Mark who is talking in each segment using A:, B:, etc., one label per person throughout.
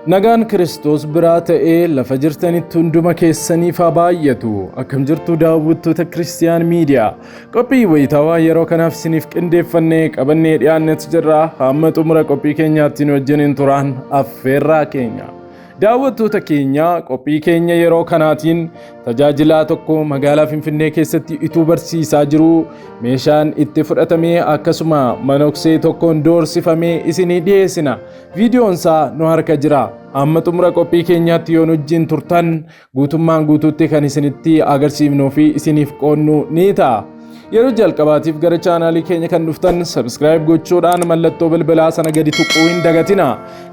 A: Nagaan Kiristoos biraa ta'ee lafa jirtanitti hunduma keessaniif haa baay'atu. Akkam jirtu daawwattoota Kiristiyaan Miidiyaa. Qophii wayitaawaa yeroo kanaaf isiniif qindeeffannee qabannee dhiyaannetu jirra. Hamma xumura qophii keenyaatti nu wajjiniin turaan affeerraa keenya. Daawwattoota keenya qophii keenya yeroo kanaatiin tajaajilaa tokko magaalaa Finfinnee keessatti ituu barsiisaa jiru meeshaan itti fudhatamee akkasuma manoksee tokkoon doorsifamee isinii dhiyeessina. Viidiyoon isaa nu harka jira. Amma xumura qophii keenyaatti yoo wajjin turtan guutummaan guutuutti kan isinitti agarsiifnuu fi isiniif qoonnu ni ta'a. Yeroo jalqabaatiif gara chaanaalii keenya kan dhuftan subscribe gochuudhaan mallattoo bilbilaa sana gadi tuquu hin dagatina.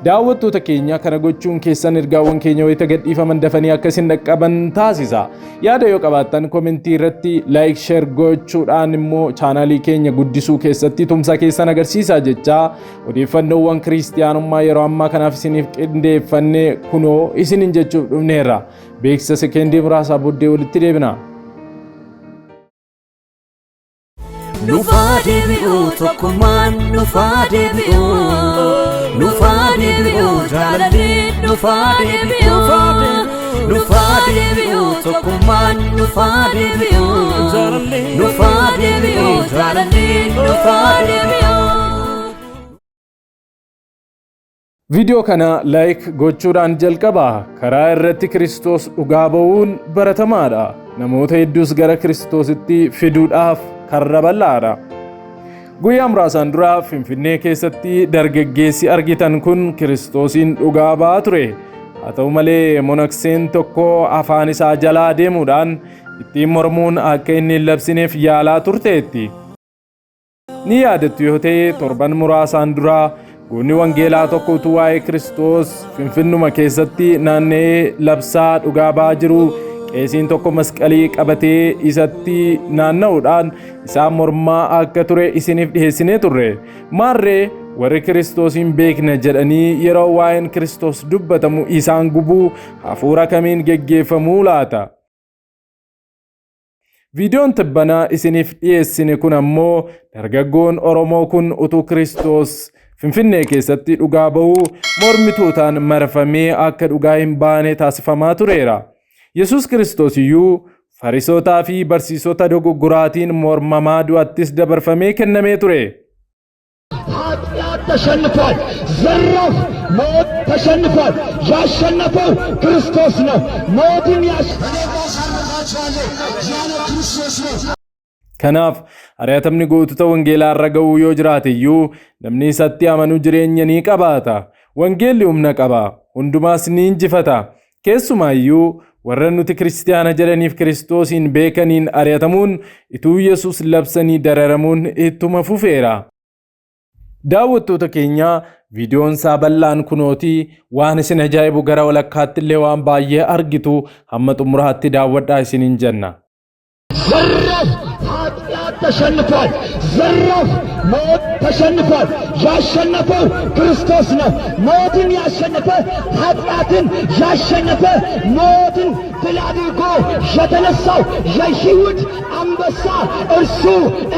A: Daawwattoota keenya kana gochuun keessan ergaawwan keenya wayita gadhiifaman dafanii akka isin dhaqqaban taasisa. Yaada yoo qabaattan komentii irratti like share gochuudhaan immoo chaanaalii keenya guddisuu keessatti tumsa keessan agarsiisaa jecha odeeffannoowwan kiristiyaanummaa yeroo ammaa kanaaf isiniif qindeeffannee kunoo isinin jechuuf dhufneerra. Beeksisa sekendii muraasaa booddee walitti deebina.
B: Nufade bi'u tokkummaan nufade bi'u jaalalli nufade bi'u tokkummaan nufade bi'u jaalalli nufade bi'u.
A: Viidiyoo kana like gochuudhaan jalqaba. Karaa irratti Kiristoos dhugaa ba'uun baratamaadha. Namoota hedduus gara Kiristoositti fiduudhaaf karra bal'aadha. Guyyaa muraasaan dura Finfinnee keessatti dargaggeessi argitan kun Kiristoosiin dhugaa ba'aa ture. Haa ta'u malee monokseen tokko afaan isaa jalaa deemuudhaan ittiin mormuun akka inni hin labsineef yaalaa turteetti. Ni yaadattu yoo ta'e torban muraasaan dura goonni wangeelaa tokko utuu waa'ee Kiristoos Finfinnuma keessatti naanna'ee labsaa dhugaa ba'aa jiru qeesiin tokko masqalii qabatee isatti naanna'uudhaan isaan mormaa akka ture isiniif dhiheessinee turre. Maarree warri Kiristoosiin beekna jedhanii yeroo waa'een Kiristoos dubbatamu isaan gubuu hafuura kamiin geggeeffamuu laata? Viidiyoon tibbanaa isiniif dhiyeessine kun ammoo dargaggoon Oromoo kun utuu Kiristoos Finfinnee keessatti dhugaa ba'uu mormitootaan marfamee akka dhugaa hin baane taasifamaa tureera. Yesus Kiristoos iyyuu Farisootaa fi barsiisota dogoggoraatiin mormamaa du'attis dabarfamee kennamee ture.
C: ኃጢአት ተሸንፏል። ዘራፍ ሞት ተሸንፏል። ያሸነፈው ክርስቶስ ነው። ሞትን
A: Kanaaf ari'atamni gootota wangeelaa irra ga'uu yoo jiraate iyyuu namni isatti amanu jireenya ni qabaata. Wangeelli humna qaba. Hundumaas ni injifata. Keessumaa iyyuu warra nuti kiristiyaana jedhaniif Kiristoosiin beekaniin ari'atamuun ituu Yesus labsanii dararamuun ittuma fufeera. Daawwattoota keenya viidiyoon isaa bal'aan kunootii waan isin ajaa'ibu gara walakkaatti illee waan baay'ee argitu hamma xumuraatti daawwadhaa isiniin jenna.
C: ዘራፍ ኃጢአት ተሸንፏል። ዘራፍ ሞት ተሸንፏል። ያሸነፈው ክርስቶስ ነው። ሞትን ያሸነፈ ኃጢአትን ያሸነፈ ሞትን ድል አድርጎ የተነሳው የሕይወት አንበሳ እርሱ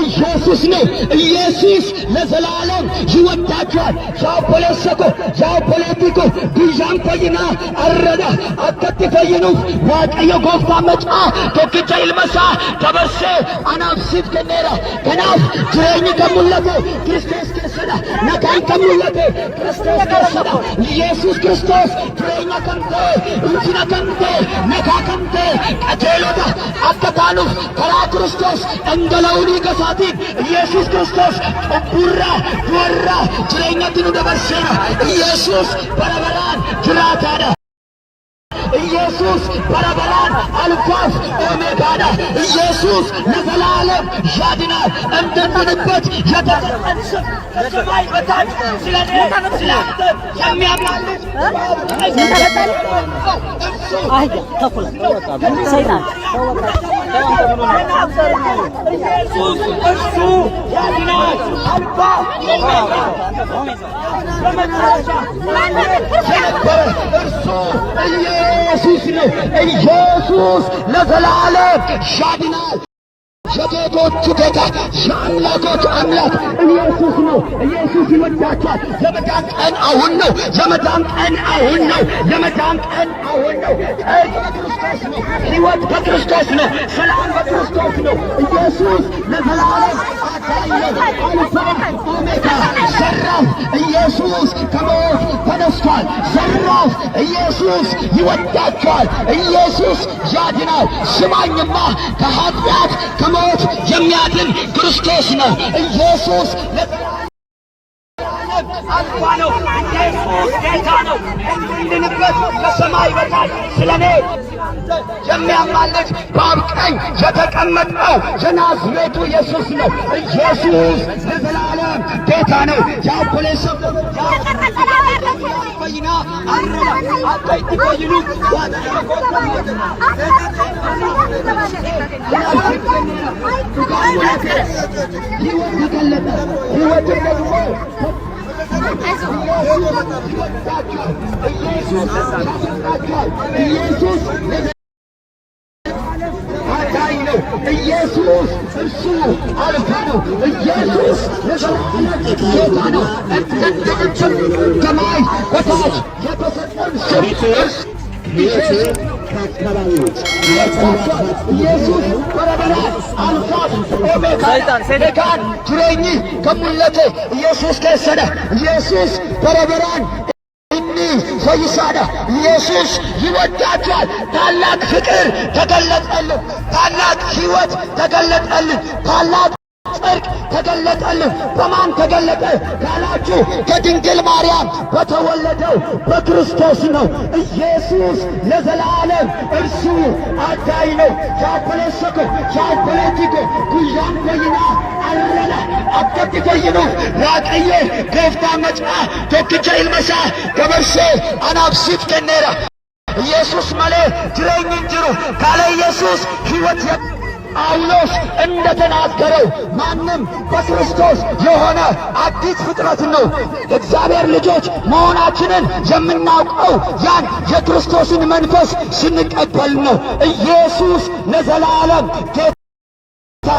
C: ኢየሱስ ነው። ኢየሱስ ለዘላለም ይወዳችኋል። ጃፖለሰኮ ጃፖለቲኮ ቢዣን ፈይና አረዳ አከት ፈይኑፍ ዋቀዮ ጎፍታ መጫ ቶክቻ ይልመሳ ተበርሴ አናብሲት ከኔራ ከናፍ ጅሬኝ ከሙለቴ ክርስቶስ ከሰዳ ነካን ከሙለቴ ክርስቶስ ከሰዳ ኢየሱስ ክርስቶስ ጅሬኛ ከምቴ እንጂና ከምቴ ነካ ከምቴ ቀጀሎታ አከታኑፍ ከራ ክርስቶስ እንደለውኒ ገሳቲ ኢየሱስ ክርስቶስ ቡራ ወራ ጅሬኛቲኑ ደበርሴና ኢየሱስ በረበራን ጅራታዳ ኢየሱስ በረበራን አልፋፍ ኦሜጋዳ ኢየሱስ ለዘላለም ያድናል። እንድንበት የተሰጠን ስም ከሰማይ በታች ስለኔ ስላንተ የሚያማልድ ኢየሱስ እርሱ ያድናል። አልፋ በመጨረሻ የነበረ እርሱ ኢየሱስ ነው። ኢየሱስ ለዘላለም ያድናል። የጌቶቹ ጌታ የአምላኮች አምላክ ኢየሱስ ነው። ኢየሱስ ይወዳቸዋል። የመዳን ቀን አሁን ነው። የመዳን ቀን አሁን ነው። የመዳን ቀን አሁን ነው። ጽድቅ በክርስቶስ ነው። ሕይወት በክርስቶስ ነው። ሰላም በክርስቶስ ነው። ኢየሱስ ለዘላለም አዳኝ ነው። አልፋ ኦሜጋ ዘራፍ ኢየሱስ ከሞት ተነስቷል። ዘራፍ ኢየሱስ ይወዳቸዋል። ኢየሱስ ያድናል። ስማኝማ ከኃጢአት ከሞት የሚያድን ክርስቶስ ነው። ኢየሱስ አልፋ ነው። ኢየሱስ ጌታ ነው። እንድንበት ከሰማይ በታች ስለኔ የሚያማልድ በአብ ቀኝ የተቀመጠው የናዝሬቱ ኢየሱስ ነው። ኢየሱስ ለዘላለም ጌታ ነው። ያፖሌስ ኮይና አረባ አጣይቲ ኮይኑ ሕይወት ደግሞ ኢየሱስ አዳኝ ነው። ኢየሱስ እሱ አልፋ ነው። ኢየሱስ ለዘላለም ጌታ ነው። ሰማይ በታች የተሰጠን ኢየሱስ በረበራ አልፋት ኦሜጋን ቱሬኝ ከሙለቴ ኢየሱስ ከሰደ ኢየሱስ በረበራን ፈይሳዳ ኢየሱስ ይወዳቸዋል። ታላቅ ፍቅር ተገለጠልን። ታላቅ ሕይወት ተገለጠልን። ታላቅ ጽድቅ ተገለጠልን። በማን ተገለጠ ካላችሁ ከድንግል ማርያም በተወለደው በክርስቶስ ነው። ኢየሱስ ለዘላለም እርሱ አዳኝ ነው። ሻፖለሰኮ ሻፖለቲኮ ጉያን ኮይና አረለ አጥቂ ኮይኑ ራቀየ ገፍታ መጫ ቶክቸ ኢልመሳ ገበርሴ አናብሲት ከነራ ኢየሱስ ማለ ትሬኝ እንጅሩ ካለ ኢየሱስ ሕይወት ጳውሎስ እንደተናገረው ማንም በክርስቶስ የሆነ አዲስ ፍጥረት ነው። እግዚአብሔር ልጆች መሆናችንን የምናውቀው ያን የክርስቶስን መንፈስ ስንቀበል ነው። ኢየሱስ ለዘላለም ጌታ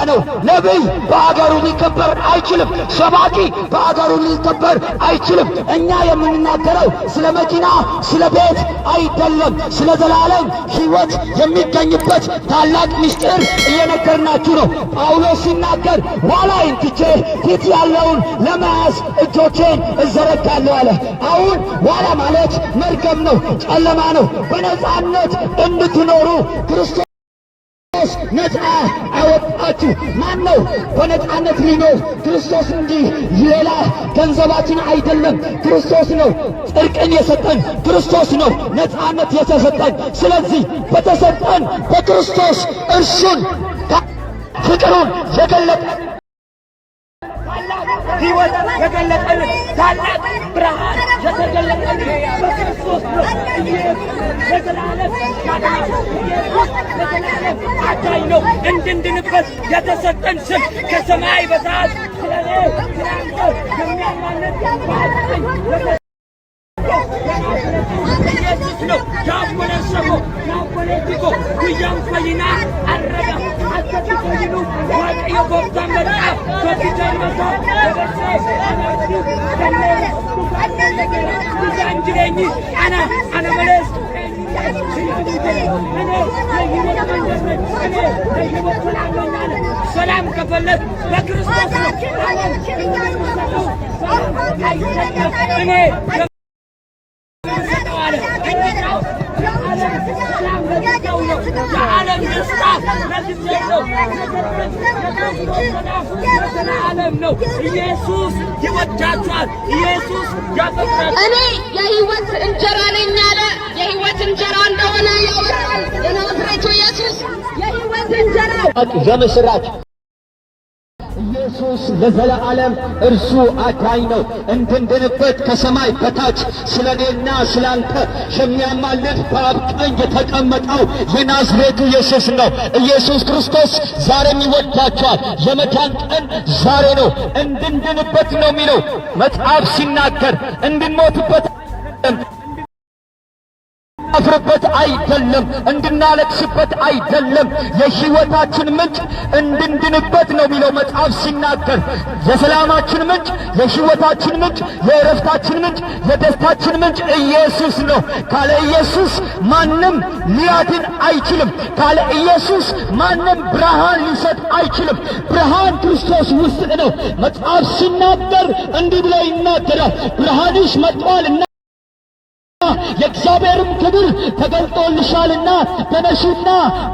C: ነው። ነቢይ በአገሩ ሊከበር አይችልም። ሰባኪ በአገሩ ሊከበር አይችልም። እኛ የምንናገረው ስለ መኪና፣ ስለ ቤት አይደለም። ስለ ዘላለም ሕይወት የሚገኝበት ታላቅ ምስጢር እየነገርናችሁ ነው። ጳውሎስ ሲናገር ኋላዬን ትቼ ፊት ያለውን ለመያዝ እጆቼን እዘረጋለሁ አለ። አሁን ኋላ ማለት መርገም ነው፣ ጨለማ ነው። በነጻነት እንድትኖሩ ክርስቶስ ነፃ አወጣችሁ። ማን ነው በነፃነት ሊኖር? ክርስቶስ እንጂ ሌላ ገንዘባችን አይደለም። ክርስቶስ ነው ጽድቅን የሰጠን። ክርስቶስ ነው ነፃነት የተሰጠን። ስለዚህ በተሰጠን በክርስቶስ እርሱን ፍቅሩን የገለጠ ሕይወት የገለጠልን ታላቅ ብርሃን የተገለጠልን በክርስቶስ ነው። ለዘላለም አዳኝ ነው። እንድንድንበት የተሰጠን ስም ከሰማይ በታች ስለኔ ስላንተ የሚያማልድ ኢየሱስ ነው። ያቆለሰኮ ያቆለቲኮ ጉያን ኮይና አረጋ አሰቲ ኮይኑ ዋቀዮ ጎፍታን መጣ ቶኪቻን መጣ ጉያን ጅሬኝ አና መለስ ሰላም ከፈለግ በክርስቶስ ነው። እኔ የዓለም ደስታ ለዓለም ነው። ኢየሱስ ይወዳችኋል። ኢየሱስ ያፈቅራል።
D: እኔ የሕይወት እንጀራ ነኝ አለ። የሕይወት እንጀራ እንደሆነ ያወራል። የናዝሬቱ ኢየሱስ የሕይወት እንጀራ
C: ዘምስራች ኢየሱስ ለዘላለም እርሱ አዳኝ ነው። እንድንድንበት ከሰማይ በታች ስለ እኔና ስለ አንተ የሚያማልድ በአብ ቀኝ የተቀመጠው የናዝሬቱ ኢየሱስ ነው። ኢየሱስ ክርስቶስ ዛሬም ይወዳቸዋል። የመዳን ቀን ዛሬ ነው። እንድንድንበት ነው የሚለው መጽሐፍ ሲናገር እንድንሞትበት እንድናፍርበት አይደለም፣ እንድናለቅስበት አይደለም። የሕይወታችን ምንጭ እንድንድንበት ነው የሚለው መጽሐፍ ሲናገር። የሰላማችን ምንጭ፣ የሕይወታችን ምንጭ፣ የእረፍታችን ምንጭ፣ የደስታችን ምንጭ ኢየሱስ ነው። ካለ ኢየሱስ ማንም ሊያድን አይችልም። ካለ ኢየሱስ ማንም ብርሃን ሊሰጥ አይችልም። ብርሃን ክርስቶስ ውስጥ ነው። መጽሐፍ ሲናገር እንዲህ ብሎ ይናገራል፣ ብርሃንሽ መጥቷልና የእግዚአብሔርም ክብር ተገልጦልሻልና ተነሺና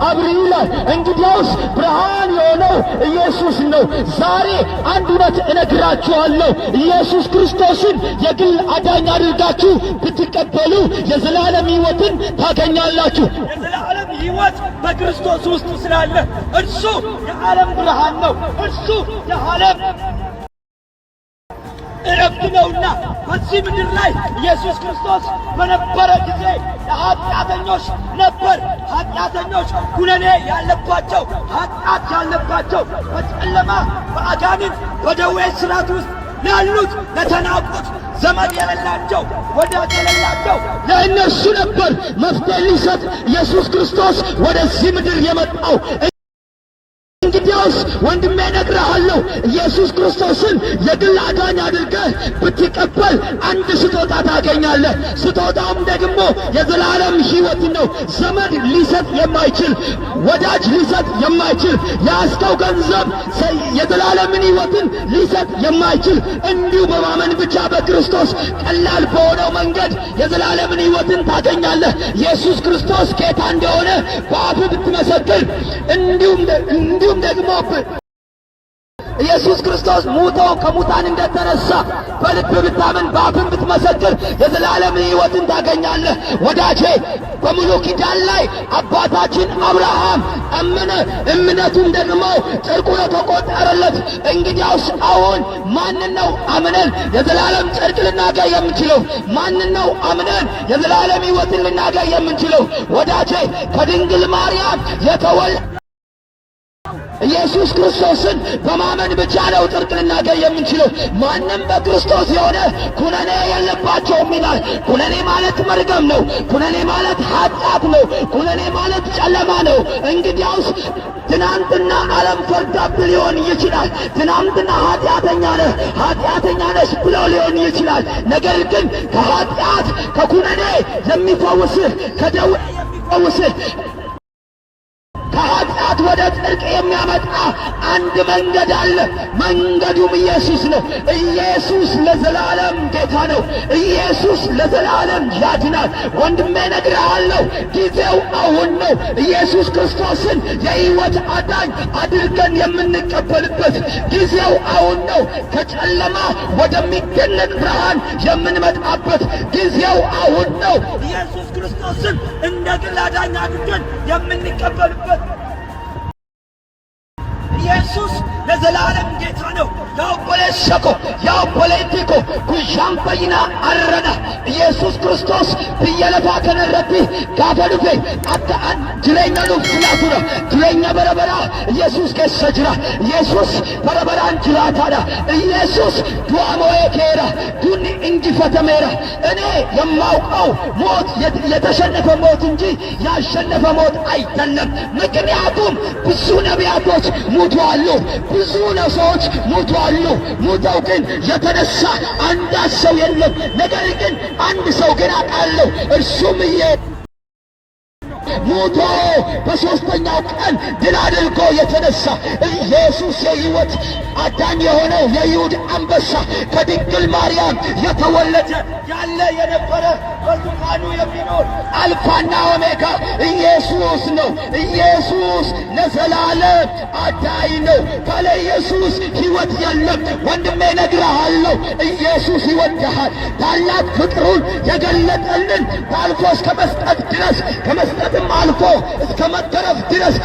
C: አብሪ ይላል። እንግዲያውስ ብርሃን የሆነው ኢየሱስ ነው። ዛሬ አንድ እውነት እነግራችኋለሁ። ኢየሱስ ክርስቶስን የግል አዳኝ አድርጋችሁ ብትቀበሉ የዘላለም ሕይወትን ታገኛላችሁ።
E: የዘላለም ሕይወት በክርስቶስ ውስጥ ስላለ እርሱ የዓለም ብርሃን ነው። እርሱ የዓለም እረፍት ነውና በዚህ ምድር ላይ ኢየሱስ ክርስቶስ በነበረ ጊዜ ለኃጢአተኞች ነበር። ኃጢአተኞች ኩነኔ ያለባቸው፣ ኃጢአት ያለባቸው፣ በጨለማ በአጋንንት በደዌ ሥርዓት ውስጥ ላሉት፣ ለተናቁት፣ ዘመድ የሌላቸው፣ ወዳጅ የሌላቸው
C: ለእነሱ ነበር መፍትሄ ሊሰጥ ኢየሱስ ክርስቶስ ወደዚህ ምድር የመጣው። እንግዲያውስ ወንድሜ እነግርሃለሁ፣ ኢየሱስ ክርስቶስን የግል አዳኝ አድርገህ ብትቀበል አንድ ስጦታ ታገኛለህ። ስጦታውም ደግሞ የዘላለም ሕይወት ነው። ዘመድ ሊሰጥ የማይችል፣ ወዳጅ ሊሰጥ የማይችል፣ ያስከው ገንዘብ የዘላለምን ሕይወትን ሊሰጥ የማይችል፣ እንዲሁ በማመን ብቻ በክርስቶስ ቀላል በሆነው መንገድ የዘላለምን ሕይወትን ታገኛለህ። ኢየሱስ ክርስቶስ ጌታ እንደሆነ በአፍህ ብትመሰክር እንዲሁም ደግሞ ኢየሱስ ክርስቶስ ሙቶ ከሙታን እንደተነሳ በልብ ብታምን በአፍም ብትመሰክር የዘላለም ሕይወትን ታገኛለህ። ወዳጄ በሙሉ ኪዳን ላይ አባታችን አብርሃም አመነ፣ እምነቱም ደግሞ ጽድቅ ሆኖ ተቆጠረለት። እንግዲያውስ አሁን ማንን ነው አምነን የዘላለም ጽድቅ ልናገኝ የምንችለው? ማንን ነው አምነን የዘላለም ሕይወትን ልናገኝ የምንችለው? ወዳጄ ከድንግል ማርያም የተወለደ ኢየሱስ ክርስቶስን በማመን ብቻ ነው ጽድቅ ልናገኝ የምንችለው። ማንም በክርስቶስ የሆነ ኩነኔ የለባቸውም ይላል። ኩነኔ ማለት መርገም ነው። ኩነኔ ማለት ኃጢአት ነው። ኩነኔ ማለት ጨለማ ነው። እንግዲያውስ ትናንትና ዓለም ፈርዳብህ ሊሆን ይችላል። ትናንትና ኃጢአተኛ ነህ፣ ኃጢአተኛ ነሽ ብለው ሊሆን ይችላል። ነገር ግን ከኃጢአት ከኩነኔ የሚፈውስህ፣ ከደዌ የሚፈውስህ፣ ከኃጢአት ወደ ጽድቅ የሚያመጣ አንድ መንገድ አለ። መንገዱም ኢየሱስ ነው። ኢየሱስ ለዘላለም ጌታ ነው። ኢየሱስ ለዘላለም ያድናል። ወንድሜ እነግርሃለሁ፣ ጊዜው አሁን ነው። ኢየሱስ ክርስቶስን የሕይወት አዳኝ አድርገን የምንቀበልበት ጊዜው አሁን ነው። ከጨለማ ወደሚደነቅ ብርሃን የምንመጣበት ጊዜው አሁን ነው።
E: ኢየሱስ ክርስቶስን እንደ ግል አዳኝ አድርገን የምንቀበልበት ኢየሱስ ለዘላለም ጌታ ነው።
C: ያው ፖለቲኮ ኩሻምፓይና አረዳ ኢየሱስ ክርስቶስ ብየለፋ ከነረቢ ጋፈዱፌ አታን ጅሬኛ ሉፍላቱ ነው ጅሬኛ በረበራ ኢየሱስ ከሰጅራ ኢየሱስ በረበራን ጅራታዳ ኢየሱስ ዱአሞዬ ኬራ ዱኒ እንጂፈተሜራ እኔ የማውቀው ሞት የተሸነፈ ሞት እንጂ ያሸነፈ ሞት አይደለም። ምክንያቱም ብዙ ነቢያቶች ሙተዋል፣ ብዙ ሰዎች ሙተዋል። ሙተው ግን የተነሳ አንዳች ሰው የለም። ነገር ግን አንድ ሰው ግን አውቃለሁ፣ እርሱም ሞቶ በሦስተኛው ቀን ድል አድርጎ የተነሳ ኢየሱስ የሕይወት አዳኝ የሆነው የይሁዳ አንበሳ ከድንግል ማርያም የተወለደ
E: ያለ የነበረ በዙፋኑ የሚኖር
C: አልፋና ኦሜጋ ኢየሱስ ነው። ኢየሱስ ለዘላለም አዳኝ ነው። ካለ ኢየሱስ ሕይወት የለም። ወንድሜ እነግርሃለሁ፣ ኢየሱስ ይወድሃል። ታላቅ ፍቅሩን የገለጠልን አልፎ እስከ መስጠት ድረስ፣ ከመስጠትም አልፎ እስከ መገረፍ ድረስ፣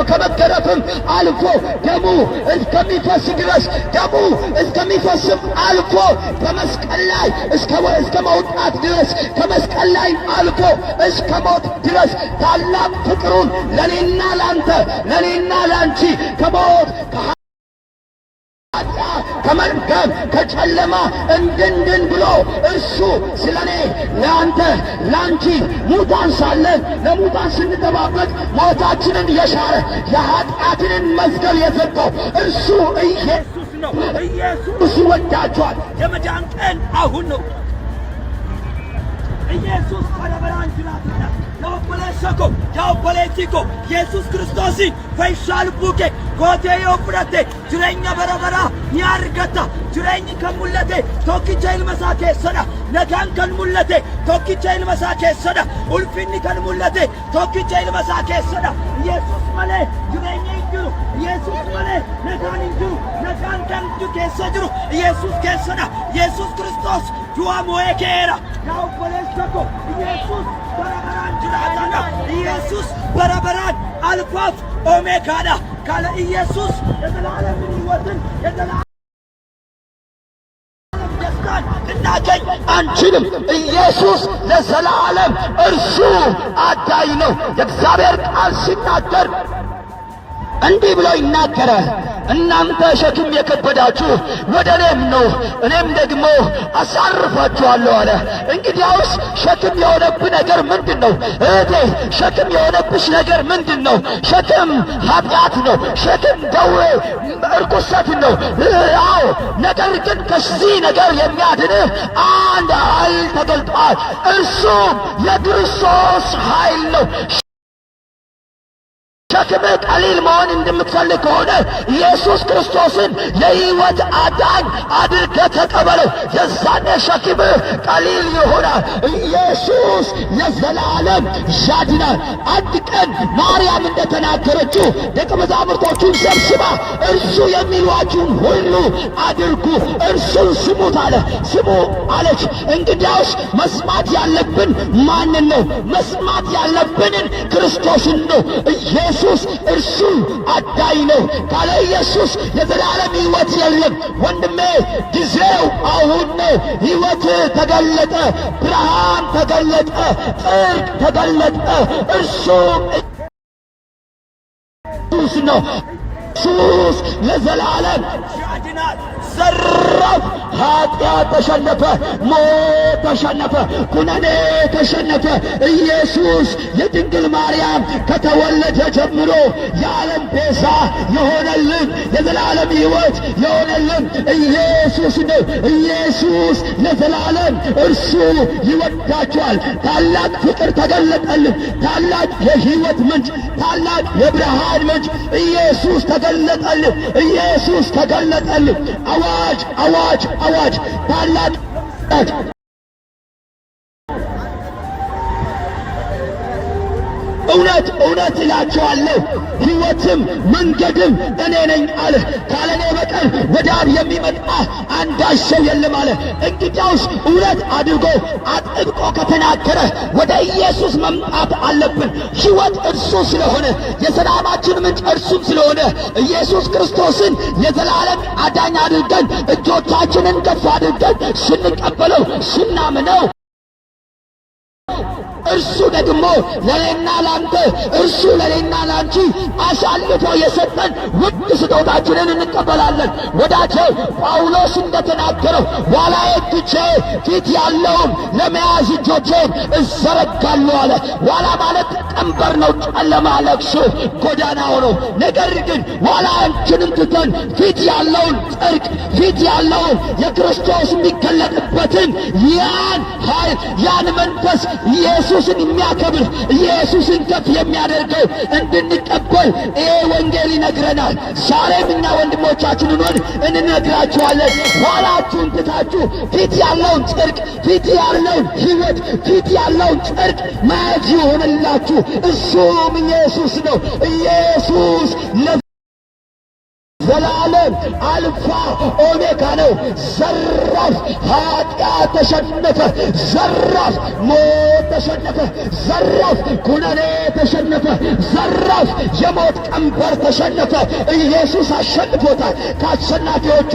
C: ከመገረፍም አልፎ ደሙ እስከሚፈስ ድረስ፣ ደሙ እስከሚፈስም አልፎ በመስቀል ላይ እስከ መውጣት ድረስ፣ ከመስቀል ላይ አልፎ እስከ ሞት ድረስ ታላቅ ፍቅሩን ለኔና ላንተ፣ ለኔና ላንቺ ከሞት ከመርገም ከጨለማ እንድንድን ብሎ እርሱ ስለኔ ለአንተ ላንቺ ሙታን ሳለን ለሙታን ስንጠባበቅ ሞታችንን የሻረ የኃጢአትንን መዝገብ የዘጋው እርሱ ኢየሱስ ነው። ኢየሱስ ይወዳችኋል።
E: የመዳን ቀን አሁን ነው። ኢየሱስ ከለበራን ጅራትና ያወበለሰኮ ያወበለቲኮ ኢየሱስ ክርስቶስ ፈይሻል ቡኬ ኮቴ yoፍራቴ ጅረኛ በረበራ ያርገታ ጅረኝ ከሙለቴ ቶኪቻ ይልመሳኬ ሰዳ ነጋን ከሙለቴ ቶኪቻ ይልመሳኬ ሰዳ ኡልፊኒ ከሙለቴ ቶኪቻ ይልመሳኬ ሰዳ ኢየሱስ ማለ ጅረኝ ይጅሩ ኢየሱስ ማለ ነጋን ይጅሩ ነጋን ከንቱ ከሰጅሩ ኢየሱስ ከሰዳ ኢየሱስ ክርስቶስ ጁዋ ሞኤኬራ ያወበለሰኮ ኢየሱስ በረበራን ጅራታና ኢየሱስ በረበራን አልፋት ኦሜጋዳ ካለ ኢየሱስ የዘላለም ሕይወትን የዘላለም ደስታን እናገኝ አንችልም። ኢየሱስ ለዘላለም እርሱ አዳኝ ነው። የእግዚአብሔር ቃል ሲናገር እንዲህ ብሎ ይናገራል። እናንተ ሸክም የከበዳችሁ ወደ እኔም ነው እኔም ደግሞ አሳርፋችኋለሁ አለ። እንግዲያውስ ሸክም የሆነብህ ነገር ምንድን ነው? እህቴ ሸክም የሆነብሽ ነገር ምንድን ነው? ሸክም ኃጢአት ነው። ሸክም ደዌ እርኩሰት ነው። አዎ፣ ነገር ግን ከዚህ ነገር የሚያድንህ አንድ ኃይል ተገልጧል። እርሱም የክርስቶስ ኃይል ነው። ሸክምህ ቀሊል መሆን እንደምትፈልግ ከሆነ ኢየሱስ ክርስቶስን የሕይወት አዳኝ አድርገህ ተቀበለው። የዛኔ ሸክምህ ቀሊል ይሆናል። ኢየሱስ ለዘላለም ያድናል። አንድ ቀን ማርያም እንደተናገረችው ደቀ መዛሙርቶቹን ሰብስባ እርሱ የሚሏችሁን ሁሉ አድርጉ፣ እርሱን ስሙት አለ። ስሙ አለች። እንግዲያውስ መስማት ያለብን ማንን ነው? መስማት ያለብንን ክርስቶስን ነው። ኢየሱስ እርሱ አዳኝ ነው። ካለ ኢየሱስ የዘላለም ሕይወት የለም። ወንድሜ ጊዜው አሁን ነው። ሕይወት ተገለጠ፣ ብርሃን ተገለጠ፣ ጽድቅ ተገለጠ። እርሱም ኢየሱስ ነው። ኢየሱስ ለዘላለም ያድናል። ዘራፍ ኃጢአት ተሸነፈ፣ ሞት ተሸነፈ፣ ኩነኔ ተሸነፈ። ኢየሱስ የድንግል ማርያም ከተወለደ ጀምሮ የዓለም ቤዛ የሆነልን የዘላለም ሕይወት የሆነልን ኢየሱስ ነው። ኢየሱስ ለዘላለም እርሱ ይወዳቸዋል። ታላቅ ፍቅር ተገለጠልን። ታላቅ የሕይወት ምንጭ፣ ታላቅ የብርሃን ምንጭ ኢየሱስ ተገለጠልን። ኢየሱስ ተገለጠልን። አዋጅ አዋጅ አዋጅ! ታላቅ እውነት እውነት እላችኋለሁ ሕይወትም መንገድም እኔ ነኝ አለ። ካለ እኔ በቀር ወደ አብ የሚመጣ አንዳች ሰው የለም አለ። እንግዲያውስ እውነት አድርጎ አጥብቆ ከተናገረ ወደ ኢየሱስ መምጣት አለብን። ሕይወት እርሱ ስለሆነ የሰላማችን ምንጭ እርሱም ስለሆነ ኢየሱስ ክርስቶስን የዘላለም አዳኝ አድርገን እጆቻችንን ከፍ አድርገን ስንቀበለው ስናምነው እርሱ ደግሞ ለኔና ላንተ እርሱ ለኔና ላንቺ አሳልፎ የሰጠን ውድ ስጦታችንን እንቀበላለን። ወዳጄ ጳውሎስ እንደተናገረው ኋላዬ ትቼ ፊት ያለውን ለመያዝ እጆቼን እዘረጋለሁ አለ። ኋላ ማለት ቀንበር ነው፣ ጨለማ፣ ለቅሶ፣ ጎዳና ሆኖ፣ ነገር ግን ኋላችንን ትተን ፊት ያለውን ጽድቅ፣ ፊት ያለውን የክርስቶስ የሚገለጥበትን ያን ኃይል ያን መንፈስ ኢየሱስን የሚያከብር ኢየሱስን ከፍ የሚያደርገው እንድንቀበል ይሄ ወንጌል ይነግረናል። ዛሬም እኛ ወንድሞቻችንን እንነግራችኋለን። ኋላችሁን ትታችሁ ፊት ያለውን ጽድቅ፣ ፊት ያለውን ሕይወት፣ ፊት ያለውን ጽድቅ መያዝ ይሆንላችሁ። እሱም ኢየሱስ ነው። ኢየሱስ ዘላለም አልፋ ኦሜጋ ነው። ዘራፍ ኃጢአት ተሸነፈ፣ ዘራፍ ሞት
C: ተሸነፈ። ዘራፍ ኩነኔ ተሸነፈ። ዘራፍ የሞት ቀንበር ተሸነፈ። ኢየሱስ አሸንፎታል። ከአሸናፊዎቹ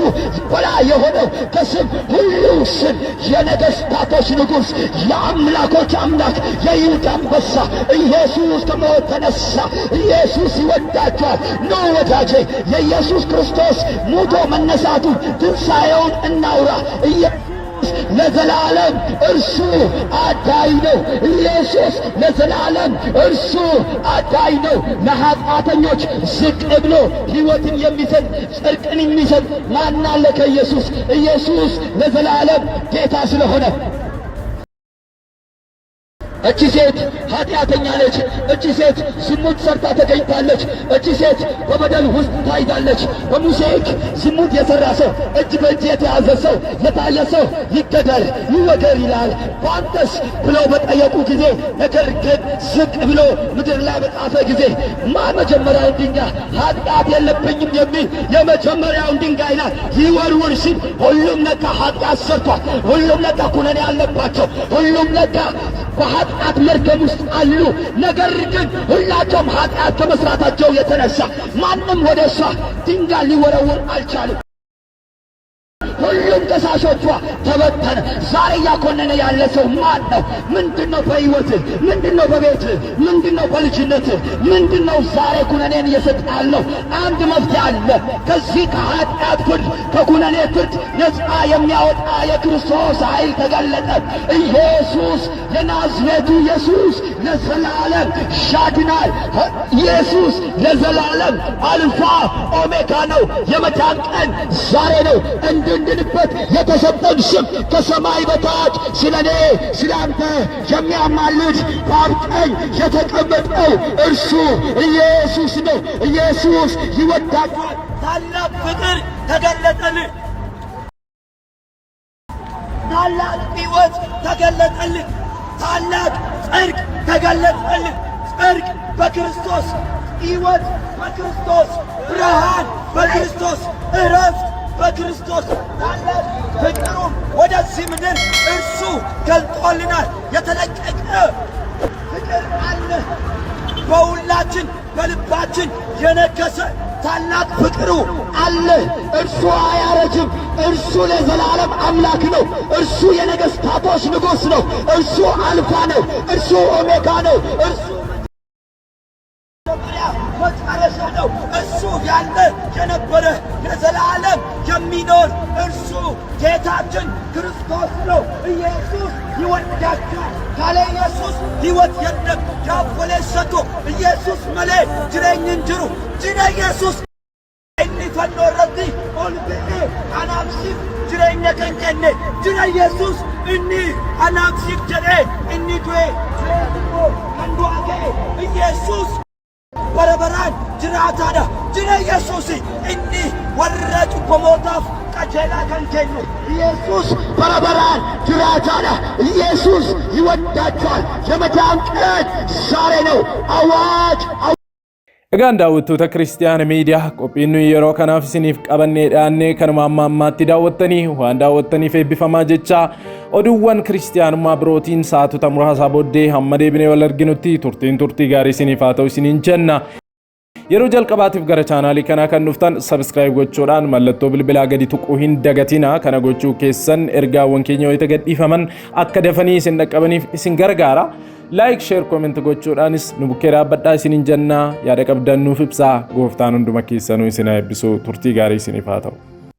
C: በላይ የሆነው ከስም ሁሉ ስም የነገሥታቶች ንጉሥ የአምላኮች አምላክ የይሁዳ አንበሳ ኢየሱስ ከሞት ተነሳ። ኢየሱስ ይወዳቸዋል። ኑ ወዳጄ የኢየሱስ ክርስቶስ ሙቶ መነሳቱ ትንሣኤውን እናውራ። ለዘላለም እርሱ አዳኝ ነው። ኢየሱስ ለዘላለም እርሱ አዳኝ ነው። ለኃጢአተኞች ዝቅ ብሎ ሕይወትን የሚሰጥ ጽድቅን የሚሰጥ ማን አለ ከኢየሱስ? ኢየሱስ ለዘላለም ጌታ ስለሆነ እቺ ሴት ኃጢአተኛ ነች። እቺ ሴት ዝሙት ሰርታ ተገኝታለች። እቺ ሴት በበደል ውስጥ ታይታለች። በሙሴ ሕግ ዝሙት የሠራ ሰው እጅ በእጅ የተያዘ ሰው የታየ ሰው ይገደል ይወገር ይላል። በአንተስ ብለው በጠየቁ ጊዜ ነገር ግን ዝቅ ብሎ ምድር ላይ በጻፈ ጊዜ መጀመሪያውን ድንጋይ ኃጢአት የለብኝም የሚል የመጀመሪያውን ድንጋይ ላይ ይወርውር ሲል ሁሉም ነቃ ኃጢአት ሰርቷል። ሁሉም ነቃ ኩነኔ አለባቸው። ሁሉም ነቃ በኃጢአት መርገም ውስጥ አሉ። ነገር ግን ሁላቸውም ኃጢአት ከመስራታቸው የተነሳ ማንም ወደ እሷ ድንጋይ ሊወረውር አልቻለም። ሁሉም ከሳሾቿ ተበተነ። ዛሬ እያኮነነ ያለ ሰው ማን ነው? ምንድነው በሕይወትህ? ምንድነው በቤትህ? ምንድነው በልጅነትህ? ምንድነው ዛሬ ኩነኔን እየሰጠ ያለው? አንድ መፍትሄ አለ። ከዚህ ከኃጢአት ፍርድ ከኩነኔ ፍርድ ነፃ የሚያወጣ የክርስቶስ ኃይል ተገለጠ። ኢየሱስ የናዝሬቱ ኢየሱስ ለዘላለም ያድናል። ኢየሱስ ለዘላለም አልፋ ኦሜጋ ነው። የመዳን ቀን ዛሬ ነው። እንድንድንበት የተሰጠን ስም ከሰማይ በታች ስለ እኔ ስለ አንተ የሚያማልድ በአብ ቀኝ የተቀመጠው እርሱ ኢየሱስ ነው። ኢየሱስ ይወዳችኋል።
E: ታላቅ ፍቅር ተገለጠልን። ታላቅ ሕይወት ተገለጠልን። ታላቅ ጽድቅ ተገለጠልን። ጽድቅ በክርስቶስ፣ ሕይወት በክርስቶስ፣ ብርሃን በክርስቶስ፣ ዕረፍት በክርስቶስ። ታላቅ ፍቅሩን ወደዚህ ምድር እርሱ ገልጦልናል። የተለቀቀ ፍቅር አለ በሁላችን በልባችን የነገሰ ታላቅ ፍቅሩ አለ። እርሱ አያረጅም። እርሱ ለዘላለም አምላክ ነው። እርሱ የነገሥታቶች ንጉሥ ነው። እርሱ አልፋ ነው። እርሱ ኦሜጋ ነው። እርሱ መጨረሻ ነው። እሱ ያለ የነበረ ለዘላለም የሚኖር እርሱ ጌታችን ክርስቶስ ነው። ኢየሱስ ይወዳችኋል። ካለ ኢየሱስ ሕይወት የለም። ያፎሌ ሰቶ ኢየሱስ መሌ ጅሬኝን ጅሩ ጅነ ኢየሱስ እኒ ፈኖረቲ ኦልብኤ አናብሲፍ ጅሬኛ ከንቀኔ ጅነ ኢየሱስ እኒ አናብሲፍ ጀሬ እኒ ዱዌ ጅሬኝሞ ከንዱአጌ ኢየሱስ በረበራን ጅራታዳ ጅነ ኢየሱስ እኒ ወረጩ በሞታፍ ቀጀላ ከንኬኑ ኢየሱስ በረበራን ጅራታዳ ኢየሱስ ይወዳችኋል። የመዳን ቀን ዛሬ ነው። አዋጅ
A: Egaan daawwattoota Kiristiyaana Miidiyaa qophiin yeroo kanaaf isiniif qabannee dhiyaannee kanuma amma ammaatti daawwattanii waan daawwattaniif eebbifamaa jechaa oduuwwan Kiristiyaanummaa birootiin sa'aatota muraasa booddee hamma deebinee wal arginutti turtii gaarii isiniif haa ta'u isiniin jenna. Yeroo jalqabaatiif gara chaanaalii kanaa kan dhuftan subscribe gochuudhaan mallattoo bilbilaa gadi tuquu hin dagatina. Kana gochuu keessan ergaawwan keenya wayita gadhiifaman akka dafanii isin dhaqqabaniif isin gargaara. Like, share, comment gochuudhaanis nu bukkee dhaabbadhaa isiniin jenna. Yaada qabdan nuuf ibsaa. Gooftaan hunduma keessanuu isin haa eebbisu. Turtii gaarii isiniif haa ta'u.